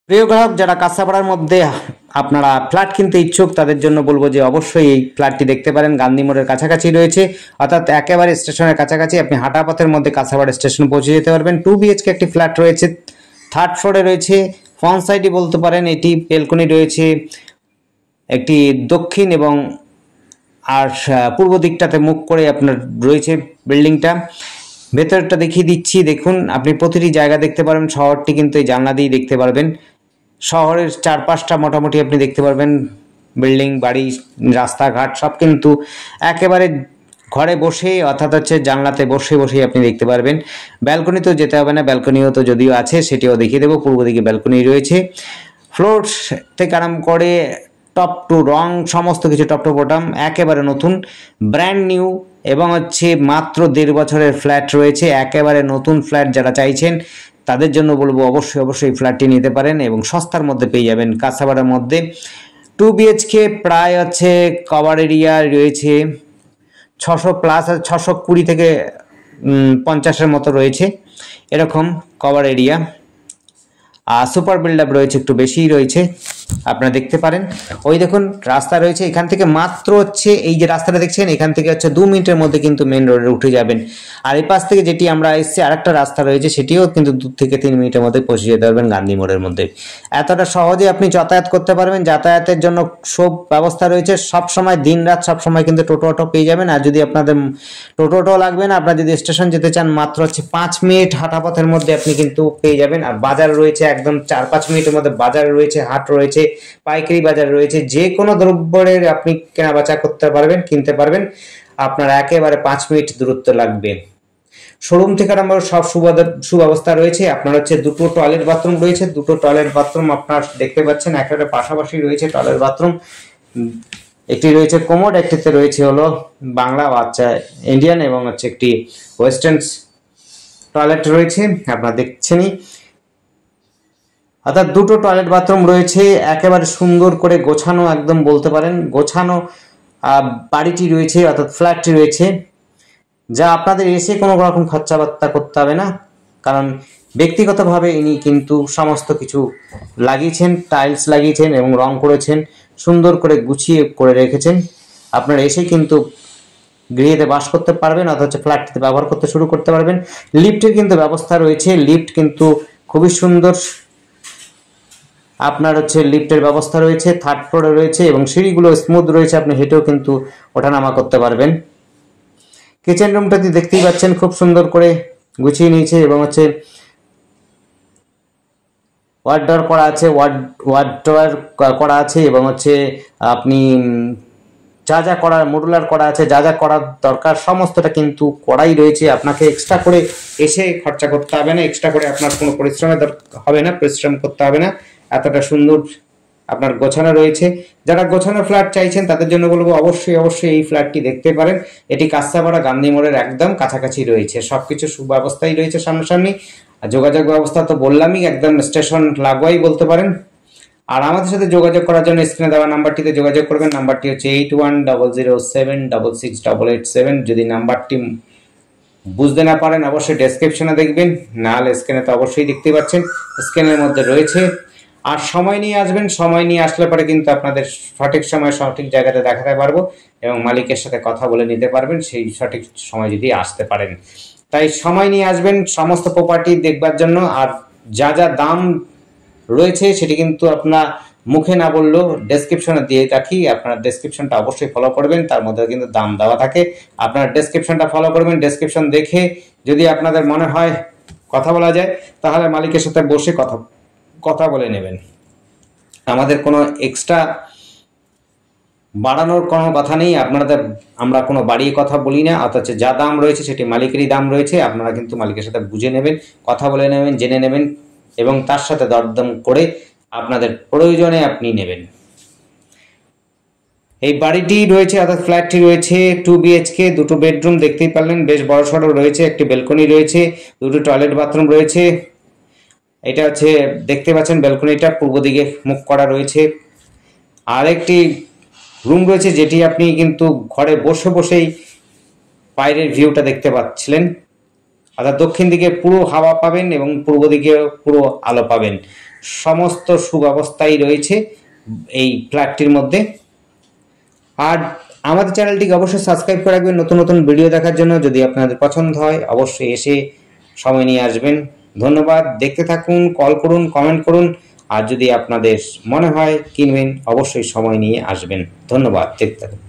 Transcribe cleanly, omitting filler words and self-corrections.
প্রিয় গ্রাহক, যারা কাঁচাপাড়ার মধ্যে আপনারা ফ্ল্যাট কিনতে ইচ্ছুক তাদের জন্য বলবো যে অবশ্যই এই ফ্ল্যাটটি দেখতে পারেন। গান্ধী মোড়ের কাছাকাছি রয়েছে, অর্থাৎ একেবারে স্টেশনের কাছাকাছি। আপনি হাঁটা পথের মধ্যে কাঁচাপাড়া স্টেশন পৌঁছে যেতে পারবেন। 2 BHK একটি ফ্ল্যাট রয়েছে, 3rd ফ্লোরে রয়েছে। ফ্রন্ট সাইডে বলতে পারেন এটি বেলকনি রয়েছে একটি দক্ষিণ এবং আর পূর্ব দিকটাতে মুখ করে আপনার রয়েছে বিল্ডিংটা। ভেতরটা দেখিয়ে দিচ্ছি, দেখুন আপনি প্রতিটি জায়গা দেখতে পারবেন। শহরটি কিন্তু এই জানলা দিয়েই দেখতে পারবেন। শহরের চারপাশটা মোটামুটি আপনি দেখতে পারবেন, বিল্ডিং, বাড়ি, রাস্তাঘাট সব কিন্তু একেবারে ঘরে বসে অর্থাৎ হচ্ছে জানলাতে বসে বসেই আপনি দেখতে পারবেন। ব্যালকনিতেও যেতে হবে না, ব্যালকনিও তো যদিও আছে সেটিও দেখিয়ে দেবো। পূর্ব দিকে ব্যালকনি রয়েছে। ফ্লোর থেকে আরম্ভ করে টপ টু রং সমস্ত কিছু টপ টু বটম একেবারে নতুন, ব্র্যান্ড নিউ এবং হচ্ছে মাত্র 1.5 বছরের ফ্ল্যাট রয়েছে। একেবারে নতুন ফ্ল্যাট যারা চাইছেন তাদের জন্য বলবো অবশ্যই ফ্ল্যাটটি নিতে পারেন এবং সস্তার মধ্যে পেয়ে যাবেন কাঁচাপাড়ার মধ্যে। 2 BHK প্রায় হচ্ছে কভার এরিয়া রয়েছে 600+, 620 থেকে 50-এর মতো রয়েছে এরকম কভার এরিয়া। আর সুপার বিল্ডআপ রয়েছে, একটু বেশিই রয়েছে। আপনারা দেখতে পারেন ওই দেখুন রাস্তা রয়েছে, এখান থেকে মাত্র হচ্ছে এই যে রাস্তাটা দেখছেন এখান থেকে হচ্ছে 2 মিনিটের মধ্যে কিন্তু মেন রোডে উঠে যাবেন। আর এই পাশ থেকে যেটি আমরা এসেছি আরেকটা রাস্তা রয়েছে, সেটিও কিন্তু 2 থেকে 3 মিনিটের মধ্যে পৌঁছে যেতে পারবেন গান্ধী মোড়ের মধ্যে। এতটা সহজে আপনি যাতায়াত করতে পারবেন। যাতায়াতের জন্য সব ব্যবস্থা রয়েছে সব সময়, দিন রাত সব সময় কিন্তু টোটো অটো পেয়ে যাবেন। আর যদি আপনাদের টোটো অটো লাগবে না, আপনারা যদি স্টেশন যেতে চান মাত্র হচ্ছে 5 মিনিট হাঁটা পথের মধ্যে আপনি কিন্তু পেয়ে যাবেন। আর বাজার রয়েছে একদম 4-5 মিনিটের মধ্যে, বাজার রয়েছে, হাট রয়েছে, পাইকারি বাজার রয়েছে। যে কোনো দ্রব্যের আপনি কেনা বেচা করতে পারবেন, কিনতে পারবেন। আপনার একেবারে 5 মিনিট দূরত্ব লাগবে। শোরুম থেকে আমার সব সুব্যবস্থা রয়েছে। আপনার হচ্ছে 2টো টয়লেট বাথরুম রয়েছে, 2টো টয়লেট বাথরুম আপনার দেখতে পাচ্ছেন একেবারে পাশাপাশি রয়েছে টয়লেট বাথরুম। একটি রয়েছে কোমোড, একটিতে রয়েছে হলো বাংলা বাচ্চা ইন্ডিয়ান এবং হচ্ছে একটি ওয়েস্টার্ন টয়লেট রয়েছে, আপনারা দেখছেনই। অর্থাৎ 2টো টয়লেট বাথরুম রয়েছে, একেবারে সুন্দর করে গোছানো, একদম বলতে পারেন গোছানো বাড়িটি রয়েছে অর্থাৎ ফ্ল্যাটটি রয়েছে, যা আপনাদের এসে কোনো রকম খরচাবার্তা করতে হবে না। কারণ ব্যক্তিগতভাবে ইনি কিন্তু সমস্ত কিছু লাগিয়েছেন, টাইলস লাগিয়েছেন এবং রং করেছেন, সুন্দর করে গুছিয়ে করে রেখেছেন। আপনারা এসে কিন্তু গৃহেতে বাস করতে পারবেন অথচ ফ্ল্যাটটিতে ব্যবহার করতে শুরু করতে পারবেন। লিফটের কিন্তু ব্যবস্থা রয়েছে, লিফট কিন্তু খুবই সুন্দর। আপনার হচ্ছে লিফটের ব্যবস্থা রয়েছে, 3rd ফ্লোরে রয়েছে এবং সিঁড়িগুলো স্মুথ রয়েছে, আপনি হেঁটেও কিন্তু ওঠানামা করতে পারবেন। কিচেন রুমটাতে দেখতেই পাচ্ছেন খুব সুন্দর করে গুছিয়ে নিয়েছে এবং হচ্ছে ওয়ার্ডডোর করা আছে, ওয়ার্ডডোর করা আছে এবং হচ্ছে আপনি যা যা করার মডুলার করা আছে, যা যা করার দরকার সমস্তটা কিন্তু করাই রয়েছে। আপনাকে এক্সট্রা করে এসে খরচা করতে হবে না, এক্সট্রা করে আপনার কোনো পরিশ্রমের হবে না, পরিশ্রম করতে হবে না। এতটা সুন্দর আপনার গোছানো রয়েছে। যারা গোছানো ফ্ল্যাট চাইছেন তাদের জন্য বলবো অবশ্যই এই ফ্ল্যাটটি দেখতে পারেন। এটি কাঁচাপাড়া গান্ধী মোড়ের একদম কাছাকাছি রয়েছে, সবকিছু সুব্যবস্থাই রয়েছে সামনাসামনি। আর যোগাযোগ ব্যবস্থা তো বললামই, একদম স্টেশন লাগোয়াই বলতে পারেন। আর আমাদের সাথে যোগাযোগ করার জন্য স্ক্রিনে দেওয়া নাম্বারটিতে যোগাযোগ করবেন। নাম্বারটি হচ্ছে 8100766887। যদি নাম্বারটি বুঝতে না পারেন অবশ্যই ডেসক্রিপশনে দেখবেন, নাহলে স্ক্রিনে তো অবশ্যই দেখতে পাচ্ছেন, স্ক্রিনের মধ্যে রয়েছে। আর সময় নিয়ে আসবেন, সময় নিয়ে আসলে পরে কিন্তু আপনাদের সঠিক সময় সঠিক জায়গাতে দেখাতে পারবো এবং মালিকের সাথে কথা বলে নিতে পারবেন সেই সঠিক সময় যদি আসতে পারেন। তাই সময় নিয়ে আসবেন সমস্ত প্রপার্টি দেখবার জন্য। আর যা যা দাম রয়েছে সেটি কিন্তু আপনার মুখে না বললেও ডেসক্রিপশনে দিয়ে রাখি, আপনার ডেসক্রিপশনটা অবশ্যই ফলো করবেন, তার মধ্যে কিন্তু দাম দেওয়া থাকে। আপনার ডেসক্রিপশনটা ফলো করবেন, ডেসক্রিপশন দেখে যদি আপনাদের মনে হয় কথা বলা যায় তাহলে মালিকের সাথে বসে কথা বলে নেবেন। আমাদের কোনো এক্সট্রা বাড়ানোর কোনো কথা নেই, আমরা কোনো বাড়িয়ে কথা বলি না। অথচ যা দাম রয়েছে সেটি মালিকেরই দাম রয়েছে, আপনারা কিন্তু মালিকের সাথে বুঝে নেবেন, কথা বলে নেবেন, জেনে নেবেন এবং তার সাথে দরদাম করে আপনাদের প্রয়োজনে আপনি নেবেন। এই বাড়িটি রয়েছে অর্থাৎ ফ্ল্যাটটি রয়েছে 2 BHK, 2টো বেডরুম দেখতেই পারলেন, বেশ বড় সড়ো রয়েছে, একটি ব্যালকনি রয়েছে, 2টো টয়লেট বাথরুম রয়েছে। এটা হচ্ছে দেখতে পাচ্ছেন ব্যালকনিটা পূর্ব দিকে মুখ করা রয়েছে। আর একটি রুম রয়েছে যেটি আপনি কিন্তু ঘরে বসে বসেই বাইরের ভিউটা দেখতে পাচ্ছিলেন। অর্থাৎ দক্ষিণ দিকে পুরো হাওয়া পাবেন এবং পূর্ব দিকে পুরো আলো পাবেন। সমস্ত সুব্যবস্থাই রয়েছে এই ফ্ল্যাটটির মধ্যে। আর আমাদের চ্যানেলটিকে অবশ্যই সাবস্ক্রাইব করে রাখবেন নতুন নতুন ভিডিও দেখার জন্য। যদি আপনাদের পছন্দ হয় অবশ্যই এসে সময় নিয়ে আসবেন। ধন্যবাদ। দেখতে থাকুন, কল করুন, কমেন্ট করুন। আর যদি আপনাদের মনে হয় কিনবেন অবশ্যই সময় নিয়ে আসবেন। ধন্যবাদ। দেখতে থাকুন।